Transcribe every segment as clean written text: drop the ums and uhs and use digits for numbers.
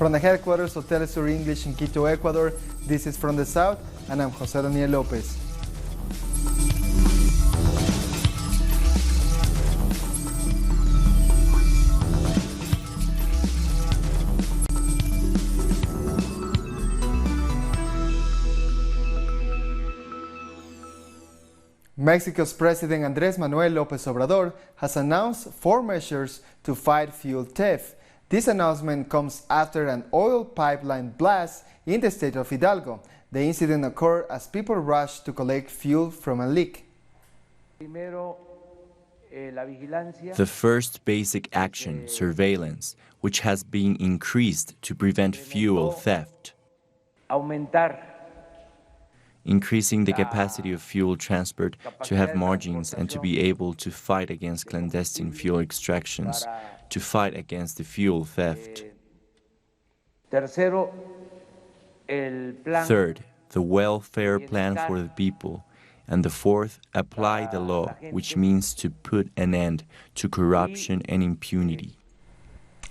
From the headquarters of Telesur English in Quito, Ecuador, this is From the South, and I'm Jose Daniel Lopez. Mexico's President Andrés Manuel López Obrador has announced 4 measures to fight fuel theft. This announcement comes after an oil pipeline blast in the state of Hidalgo. The incident occurred as people rushed to collect fuel from a leak. The first basic action, surveillance, which has been increased to prevent fuel theft. Increasing the capacity of fuel transport to have margins and to be able to fight against clandestine fuel extractions, to fight against the fuel theft. Third, the welfare plan for the people. And the fourth, apply the law, which means to put an end to corruption and impunity.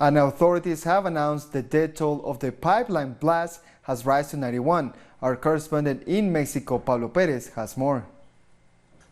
And authorities have announced the death toll of the pipeline blast has risen to 91. Our correspondent in Mexico, Pablo Perez, has more.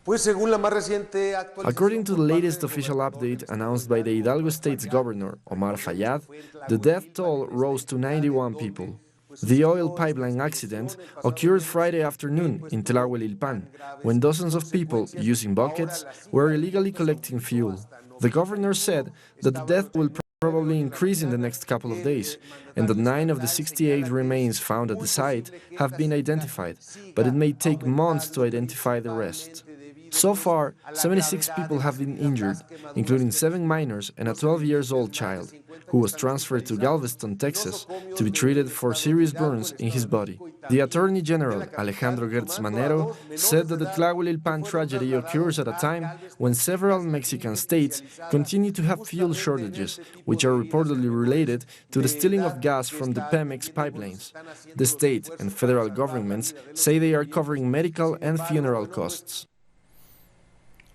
According to the latest official update announced by the Hidalgo State's governor, Omar Fayad, the death toll rose to 91 people. The oil pipeline accident occurred Friday afternoon in Tlahuelilpan, when dozens of people using buckets were illegally collecting fuel. The governor said that the death will probably increase in the next couple of days, and that 9 of the 68 remains found at the site have been identified, but it may take months to identify the rest. So far, 76 people have been injured, including 7 minors and a 12-year-old child, who was transferred to Galveston, Texas, to be treated for serious burns in his body. The Attorney General, Alejandro Gertz Manero, said that the Tlahuelilpan tragedy occurs at a time when several Mexican states continue to have fuel shortages, which are reportedly related to the stealing of gas from the Pemex pipelines. The state and federal governments say they are covering medical and funeral costs.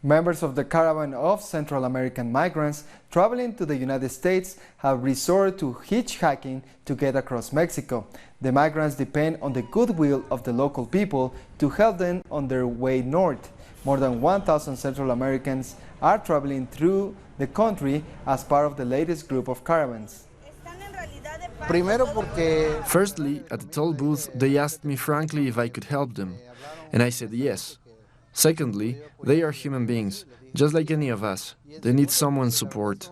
Members of the caravan of Central American migrants traveling to the United States have resorted to hitchhiking to get across Mexico. The migrants depend on the goodwill of the local people to help them on their way north. More than 1,000 Central Americans are traveling through the country as part of the latest group of caravans. Firstly, at the toll booth, they asked me frankly if I could help them, and I said yes. Secondly, they are human beings, just like any of us. They need someone's support.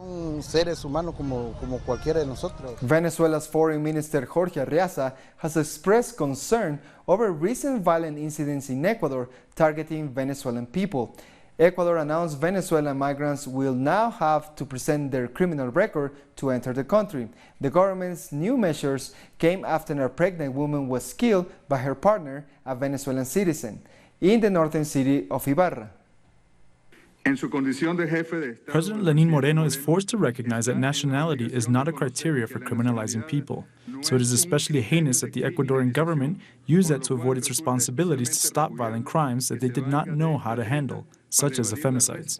Venezuela's Foreign Minister Jorge Arreaza has expressed concern over recent violent incidents in Ecuador targeting Venezuelan people. Ecuador announced Venezuelan migrants will now have to present their criminal record to enter the country. The government's new measures came after a pregnant woman was killed by her partner, a Venezuelan citizen, in the northern city of Ibarra. President Lenin Moreno is forced to recognize that nationality is not a criteria for criminalizing people. So it is especially heinous that the Ecuadorian government used that to avoid its responsibilities to stop violent crimes that they did not know how to handle, such as the femicides.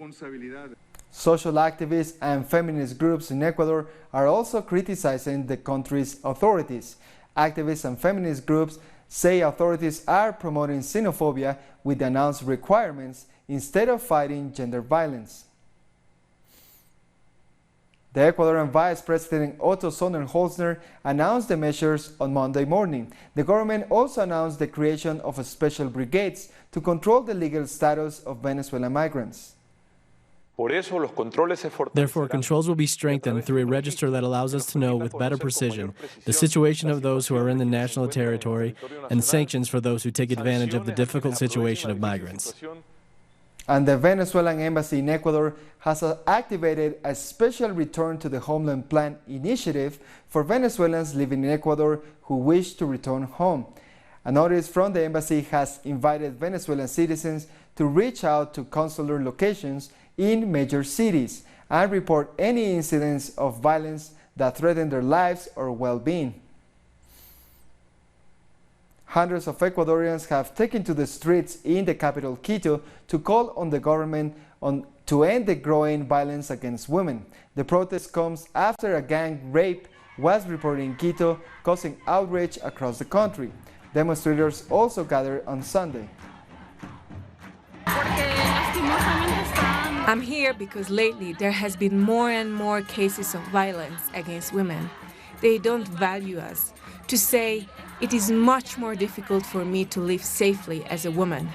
Social activists and feminist groups in Ecuador are also criticizing the country's authorities. Activists and feminist groups say authorities are promoting xenophobia with the announced requirements instead of fighting gender violence. The Ecuadorian Vice President Otto Sonnenholzner announced the measures on Monday morning. The government also announced the creation of special brigades to control the legal status of Venezuelan migrants. Therefore, controls will be strengthened through a register that allows us to know with better precision the situation of those who are in the national territory and sanctions for those who take advantage of the difficult situation of migrants. And the Venezuelan embassy in Ecuador has activated a special return to the homeland plan initiative for Venezuelans living in Ecuador who wish to return home. A notice from the embassy has invited Venezuelan citizens to reach out to consular locations in major cities and report any incidents of violence that threaten their lives or well-being. Hundreds of Ecuadorians have taken to the streets in the capital Quito to call on the government to end the growing violence against women. The protest comes after a gang rape was reported in Quito, causing outrage across the country. Demonstrators also gathered on Sunday. I'm here because lately there has been more and more cases of violence against women. They don't value us. To say, it is much more difficult for me to live safely as a woman.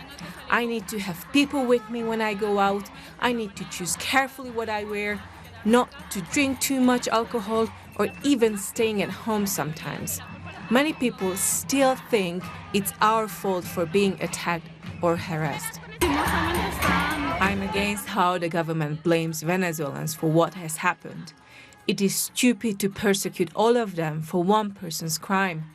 I need to have people with me when I go out. I need to choose carefully what I wear, not to drink too much alcohol, or even staying at home sometimes. Many people still think it's our fault for being attacked or harassed. I'm against how the government blames Venezuelans for what has happened. It is stupid to persecute all of them for one person's crime.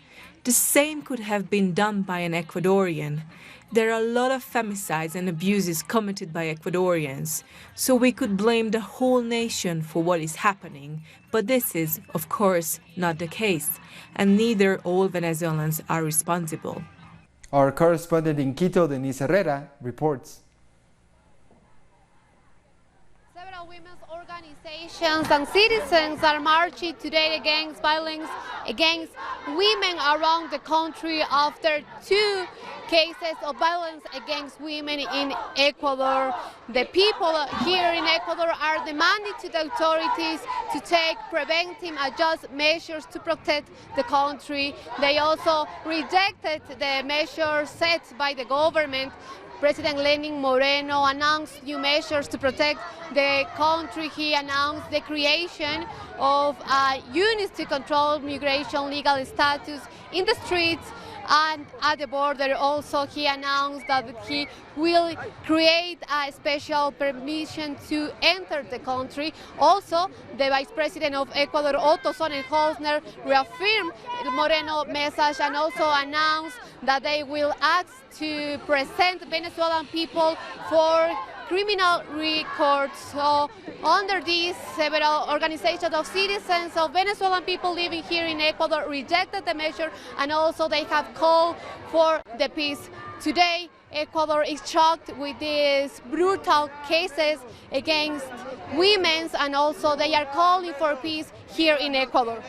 The same could have been done by an Ecuadorian. There are a lot of femicides and abuses committed by Ecuadorians, so we could blame the whole nation for what is happening. But this is, of course, not the case, and neither all Venezuelans are responsible. Our correspondent in Quito, Denise Herrera, reports. Several women's organizations and citizens are marching today against violence against women around the country after 2 cases of violence against women in Ecuador. The people here in Ecuador are demanding to the authorities to take preventive and just measures to protect the country. They also rejected the measures set by the government. President Lenin Moreno announced new measures to protect the country. He announced the creation of units to control migration legal status in the streets and at the border. Also, he announced that he will create a special permission to enter the country. Also, the Vice President of Ecuador, Otto Sonnenholzner, reaffirmed Moreno's message and also announced that they will ask to present Venezuelan people for criminal records. So under this, several organizations of citizens of Venezuelan people living here in Ecuador rejected the measure, and also they have called for the peace. Today, Ecuador is shocked with these brutal cases against women, and also they are calling for peace here in Ecuador.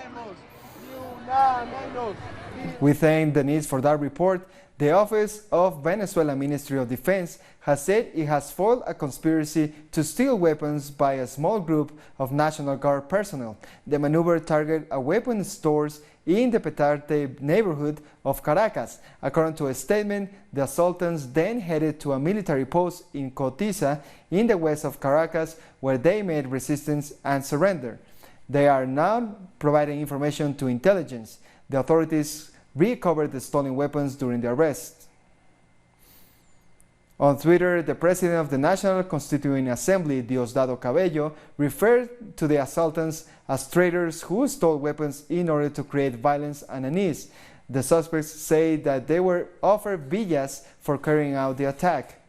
We thank Denise for that report. The Office of Venezuela Ministry of Defense has said it has foiled a conspiracy to steal weapons by a small group of National Guard personnel. The maneuver targeted a weapons stores in the Petarte neighborhood of Caracas. According to a statement, the assailants then headed to a military post in Cotiza in the west of Caracas, where they made resistance and surrendered. They are now providing information to intelligence. The authorities recovered the stolen weapons during the arrest. On Twitter, the president of the National Constituent Assembly, Diosdado Cabello, referred to the assailants as traitors who stole weapons in order to create violence and unease. The suspects say that they were offered villas for carrying out the attack.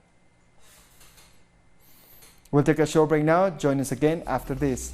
We'll take a short break now. Join us again after this.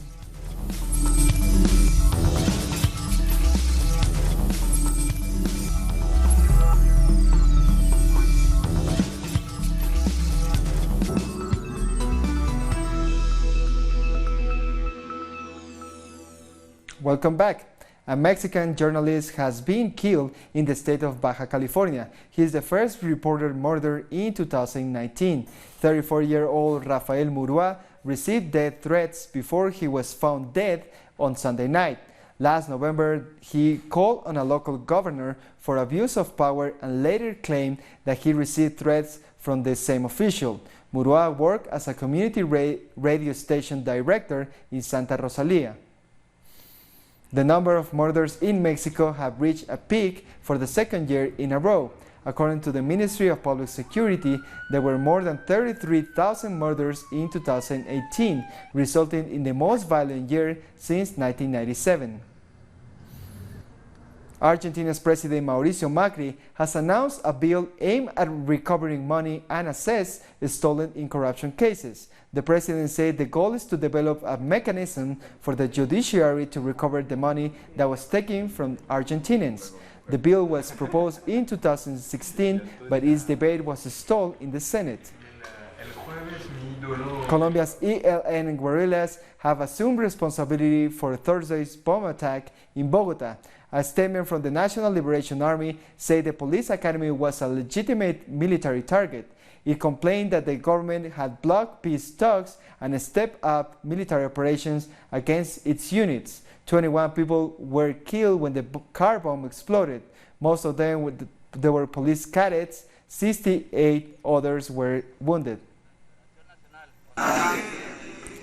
Welcome back. A Mexican journalist has been killed in the state of Baja California. He is the first reported murder in 2019. 34-year-old Rafael Murua received death threats before he was found dead on Sunday night. Last November, he called on a local governor for abuse of power and later claimed that he received threats from the same official. Murua worked as a community radio station director in Santa Rosalia. The number of murders in Mexico have reached a peak for the second year in a row. According to the Ministry of Public Security, there were more than 33,000 murders in 2018, resulting in the most violent year since 1997. Argentina's President Mauricio Macri has announced a bill aimed at recovering money and assets stolen in corruption cases. The president said the goal is to develop a mechanism for the judiciary to recover the money that was taken from Argentinians. The bill was proposed in 2016, but its debate was stalled in the Senate. Colombia's ELN guerrillas have assumed responsibility for Thursday's bomb attack in Bogota. A statement from the National Liberation Army said the police academy was a legitimate military target. It complained that the government had blocked peace talks and stepped up military operations against its units. 21 people were killed when the car bomb exploded. Most of them were police cadets. 68 others were wounded.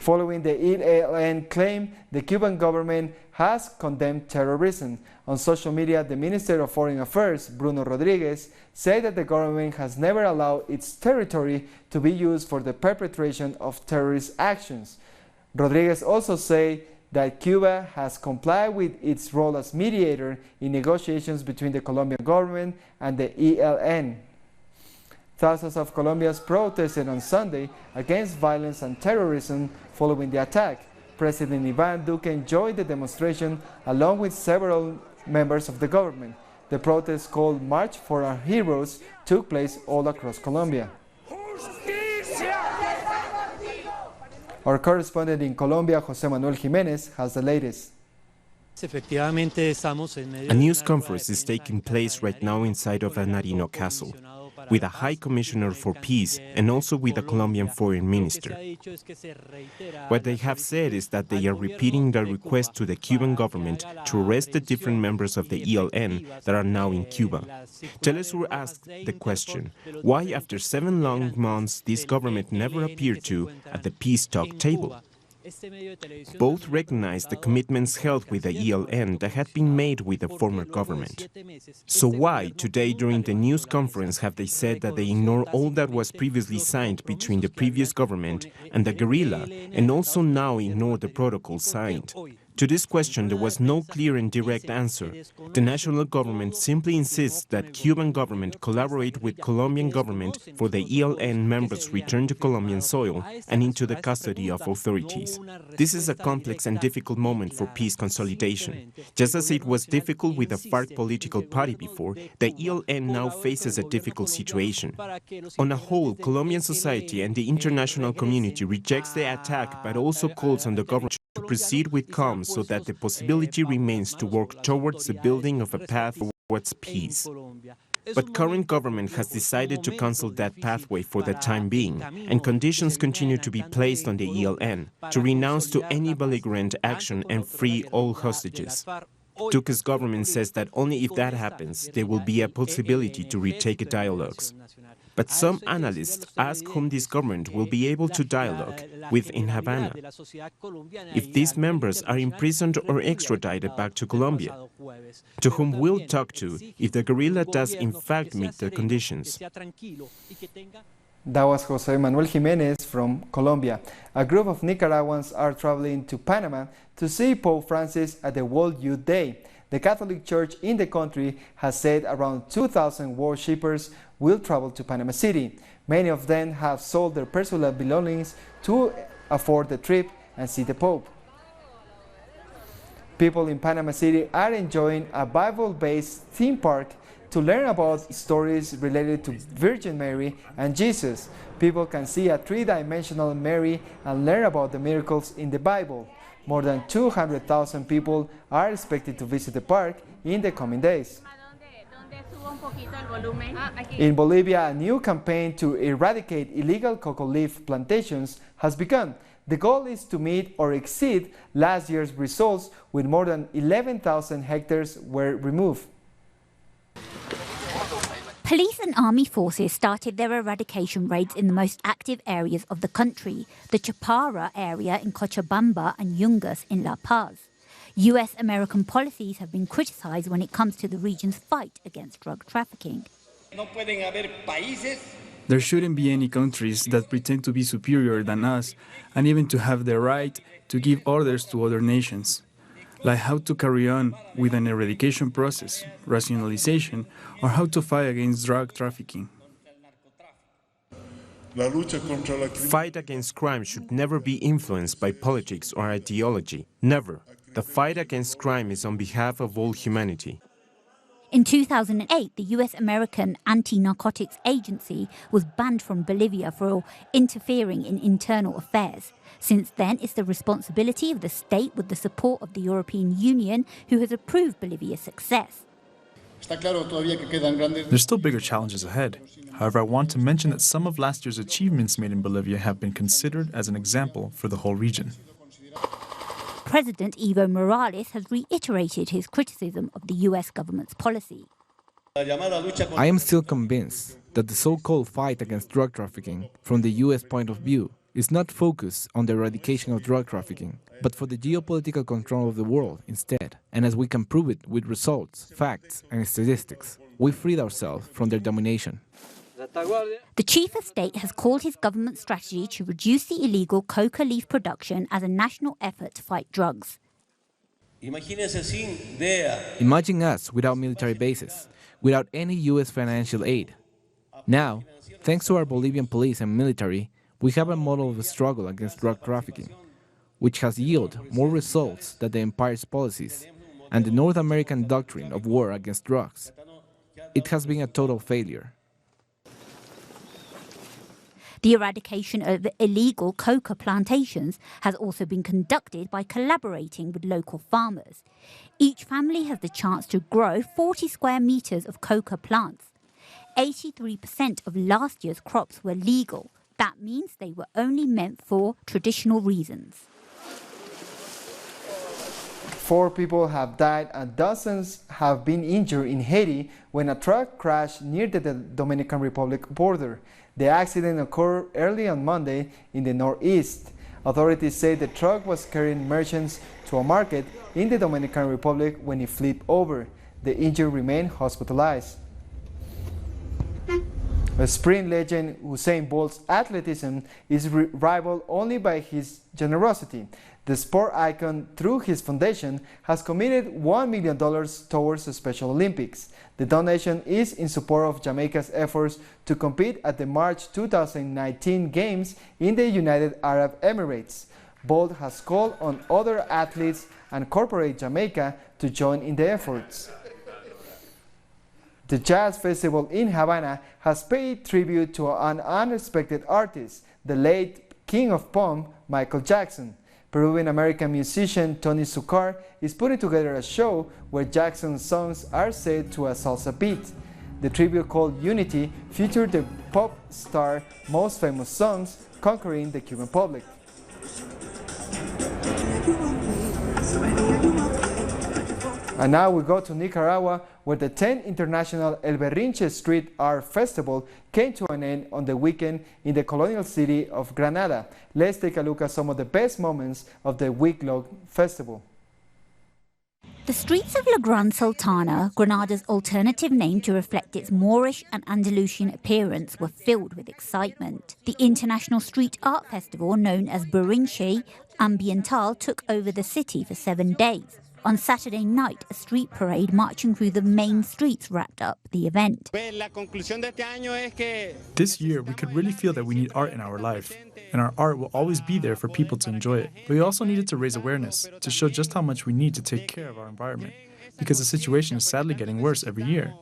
Following the ELN claim, the Cuban government has condemned terrorism. On social media, the Minister of Foreign Affairs, Bruno Rodriguez, said that the government has never allowed its territory to be used for the perpetration of terrorist actions. Rodriguez also said that Cuba has complied with its role as mediator in negotiations between the Colombian government and the ELN. Thousands of Colombians protested on Sunday against violence and terrorism following the attack. President Iván Duque joined the demonstration along with several members of the government. The protest called March for Our Heroes took place all across Colombia. Our correspondent in Colombia, José Manuel Jiménez, has the latest. A news conference is taking place right now inside of Nariño Castle, with a High Commissioner for Peace and also with a Colombian Foreign Minister. What they have said is that they are repeating their request to the Cuban government to arrest the different members of the ELN that are now in Cuba. Telesur asked the question, why after 7 long months this government never appeared to at the peace talk table? Both recognized the commitments held with the ELN that had been made with the former government. So why, today during the news conference, have they said that they ignore all that was previously signed between the previous government and the guerrilla, and also now ignore the protocol signed? To this question, there was no clear and direct answer. The national government simply insists that Cuban government collaborate with Colombian government for the ELN members return to Colombian soil and into the custody of authorities. This is a complex and difficult moment for peace consolidation. Just as it was difficult with the FARC political party before, the ELN now faces a difficult situation. On a whole, Colombian society and the international community rejects the attack but also calls on the government to proceed with calm so that the possibility remains to work towards the building of a path towards peace. But current government has decided to cancel that pathway for the time being, and conditions continue to be placed on the ELN to renounce to any belligerent action and free all hostages. Duque's government says that only if that happens, there will be a possibility to retake dialogues. But some analysts ask whom this government will be able to dialogue with in Havana, if these members are imprisoned or extradited back to Colombia, to whom we'll talk to if the guerrilla does in fact meet the conditions. That was José Manuel Jiménez from Colombia. A group of Nicaraguans are traveling to Panama to see Pope Francis at the World Youth Day. The Catholic Church in the country has said around 2,000 worshippers will travel to Panama City. Many of them have sold their personal belongings to afford the trip and see the Pope. People in Panama City are enjoying a Bible-based theme park to learn about stories related to Virgin Mary and Jesus. People can see a 3-dimensional Mary and learn about the miracles in the Bible. More than 200,000 people are expected to visit the park in the coming days. In Bolivia, a new campaign to eradicate illegal cocoa leaf plantations has begun. The goal is to meet or exceed last year's results, with more than 11,000 hectares were removed. Police and army forces started their eradication raids in the most active areas of the country, the Chapara area in Cochabamba and Yungas in La Paz. US-American policies have been criticized when it comes to the region's fight against drug trafficking. There shouldn't be any countries that pretend to be superior than us and even to have the right to give orders to other nations, like how to carry on with an eradication process, rationalization, or how to fight against drug trafficking. Fight against crime should never be influenced by politics or ideology. Never. The fight against crime is on behalf of all humanity. In 2008, the US-American Anti-Narcotics Agency was banned from Bolivia for interfering in internal affairs. Since then, it's the responsibility of the state with the support of the European Union, who has approved Bolivia's success. There's still bigger challenges ahead. However, I want to mention that some of last year's achievements made in Bolivia have been considered as an example for the whole region. President Evo Morales has reiterated his criticism of the US government's policy. I am still convinced that the so-called fight against drug trafficking, from the US point of view, is not focused on the eradication of drug trafficking, but for the geopolitical control of the world instead. And as we can prove it with results, facts, and statistics, we freed ourselves from their domination. The chief of state has called his government strategy to reduce the illegal coca leaf production as a national effort to fight drugs. Imagine us without military bases, without any US financial aid. Now, thanks to our Bolivian police and military, we have a model of a struggle against drug trafficking, which has yielded more results than the empire's policies and the North American doctrine of war against drugs. It has been a total failure. The eradication of illegal coca plantations has also been conducted by collaborating with local farmers. Each family has the chance to grow 40 square meters of coca plants. 83% of last year's crops were legal. That means they were only meant for traditional reasons. 4 people have died and dozens have been injured in Haiti when a truck crashed near the Dominican Republic border. The accident occurred early on Monday in the northeast. Authorities say the truck was carrying merchants to a market in the Dominican Republic when it flipped over. The injured remain hospitalized. A sprint legend, Usain Bolt's athleticism is rivaled only by his generosity. The sport icon, through his foundation, has committed $1 million towards the Special Olympics. The donation is in support of Jamaica's efforts to compete at the March 2019 Games in the United Arab Emirates. Bolt has called on other athletes and corporate Jamaica to join in the efforts. The Jazz Festival in Havana has paid tribute to an unexpected artist, the late King of Pop, Michael Jackson. Peruvian-American musician Tony Zucar is putting together a show where Jackson's songs are set to a salsa beat. The tribute called Unity featured the pop star's most famous songs, conquering the Cuban public. And now we go to Nicaragua, where the 10th International El Berrinche Street Art Festival came to an end on the weekend in the colonial city of Granada. Let's take a look at some of the best moments of the week-long festival. The streets of La Gran Sultana, Granada's alternative name to reflect its Moorish and Andalusian appearance, were filled with excitement. The International Street Art Festival, known as Berrinche Ambiental, took over the city for 7 days. On Saturday night, a street parade marching through the main streets wrapped up the event. This year, we could really feel that we need art in our life, and our art will always be there for people to enjoy it. But we also needed to raise awareness, to show just how much we need to take care of our environment, because the situation is sadly getting worse every year.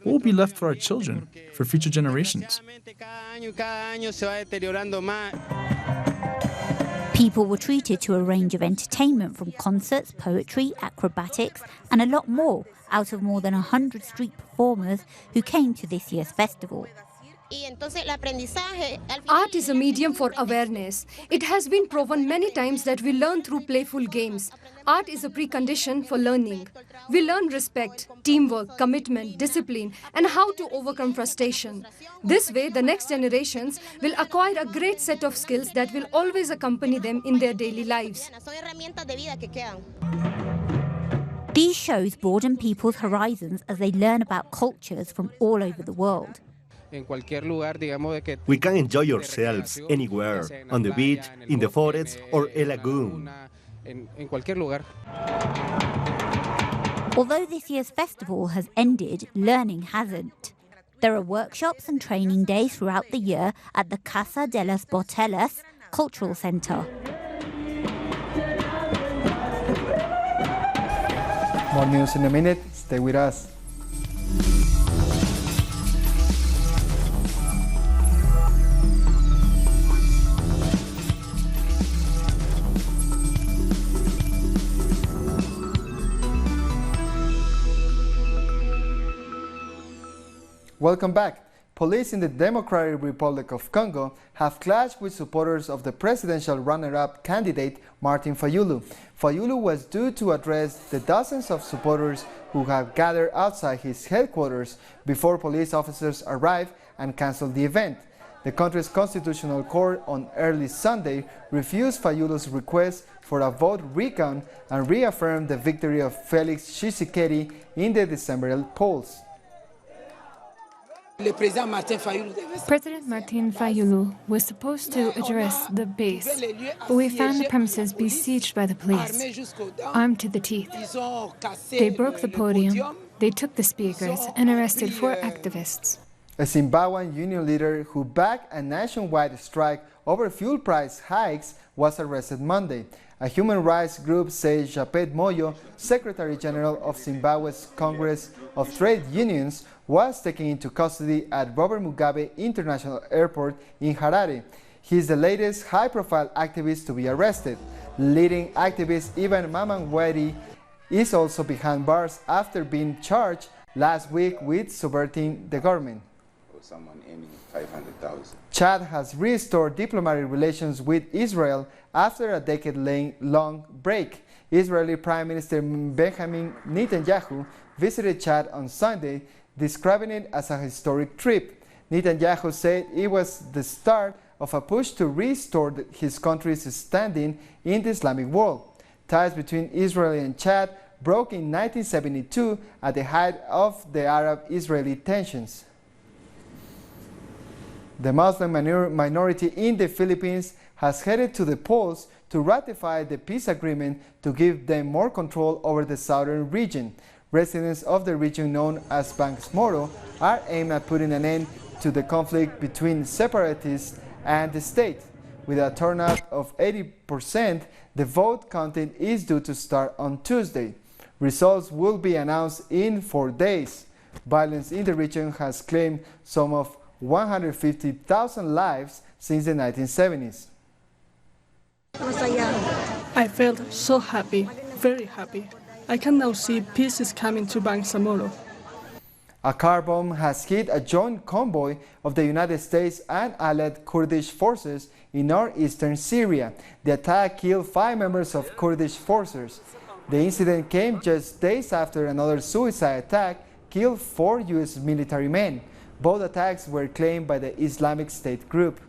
What will be left for our children, for future generations? People were treated to a range of entertainment from concerts, poetry, acrobatics, and a lot more out of more than 100 street performers who came to this year's festival. Art is a medium for awareness. It has been proven many times that we learn through playful games. Art is a precondition for learning. We learn respect, teamwork, commitment, discipline, and how to overcome frustration. This way, the next generations will acquire a great set of skills that will always accompany them in their daily lives. These shows broaden people's horizons as they learn about cultures from all over the world. We can enjoy ourselves anywhere, on the beach, in the forest, or a lagoon. Although this year's festival has ended, learning hasn't. There are workshops and training days throughout the year at the Casa de las Botellas Cultural Center. More news in a minute. Stay with us. Welcome back. Police in the Democratic Republic of Congo have clashed with supporters of the presidential runner-up candidate Martin Fayulu. Fayulu was due to address the dozens of supporters who have gathered outside his headquarters before police officers arrived and canceled the event. The country's constitutional court on early Sunday refused Fayulu's request for a vote recount and reaffirmed the victory of Felix Tshisekedi in the December polls. President Martin Fayulu was supposed to address the base, but we found the premises besieged by the police, armed to the teeth. They broke the podium, they took the speakers, and arrested 4 activists. A Zimbabwean union leader who backed a nationwide strike over fuel price hikes was arrested Monday. A human rights group says Japet Moyo, Secretary General of Zimbabwe's Congress of Trade Unions, was taken into custody at Robert Mugabe International Airport in Harare. He is the latest high-profile activist to be arrested. Leading activist Ivan Mamangweri is also behind bars after being charged last week with subverting the government. Someone aiming 500,000. Chad has restored diplomatic relations with Israel after a decade-long break. Israeli Prime Minister Benjamin Netanyahu visited Chad on Sunday, describing it as a historic trip. Netanyahu said it was the start of a push to restore his country's standing in the Islamic world. Ties between Israel and Chad broke in 1972 at the height of the Arab-Israeli tensions. The Muslim minority in the Philippines has headed to the polls to ratify the peace agreement to give them more control over the southern region. Residents of the region known as Bangsamoro are aimed at putting an end to the conflict between separatists and the state. With a turnout of 80%, the vote counting is due to start on Tuesday. Results will be announced in 4 days. Violence in the region has claimed some of 150,000 lives since the 1970s. I felt so happy, very happy. I can now see peace is coming to Bangsamoro. A car bomb has hit a joint convoy of the United States and allied Kurdish forces in northeastern Syria. The attack killed 5 members of Kurdish forces. The incident came just days after another suicide attack killed 4 U.S. military men. Both attacks were claimed by the Islamic State group.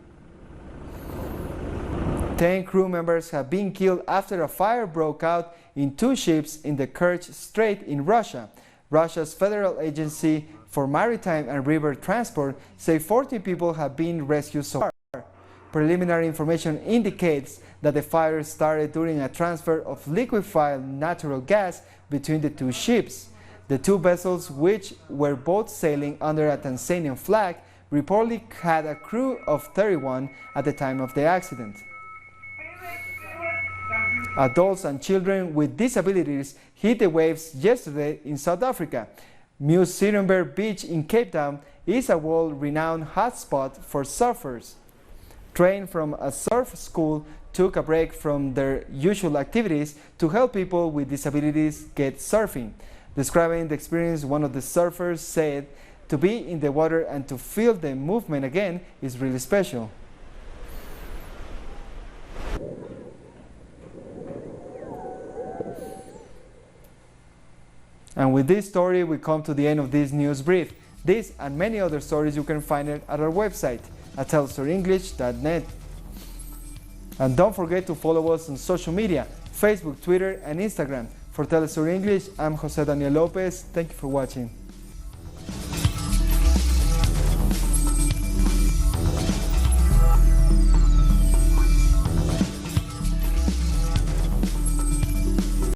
10 crew members have been killed after a fire broke out in 2 ships in the Kerch Strait in Russia. Russia's Federal Agency for Maritime and River Transport say 40 people have been rescued so far. Preliminary information indicates that the fire started during a transfer of liquefied natural gas between the 2 ships. The 2 vessels, which were both sailing under a Tanzanian flag, reportedly had a crew of 31 at the time of the accident. Adults and children with disabilities hit the waves yesterday in South Africa. Muizenberg Beach in Cape Town is a world-renowned hotspot for surfers. Trained from a surf school took a break from their usual activities to help people with disabilities get surfing. Describing the experience, one of the surfers said, "To be in the water and to feel the movement again is really special." And with this story, we come to the end of this news brief. This and many other stories you can find it at our website at telstorenglish.net. And don't forget to follow us on social media, Facebook, Twitter, and Instagram. For Telesur English, I'm Jose Daniel Lopez. Thank you for watching.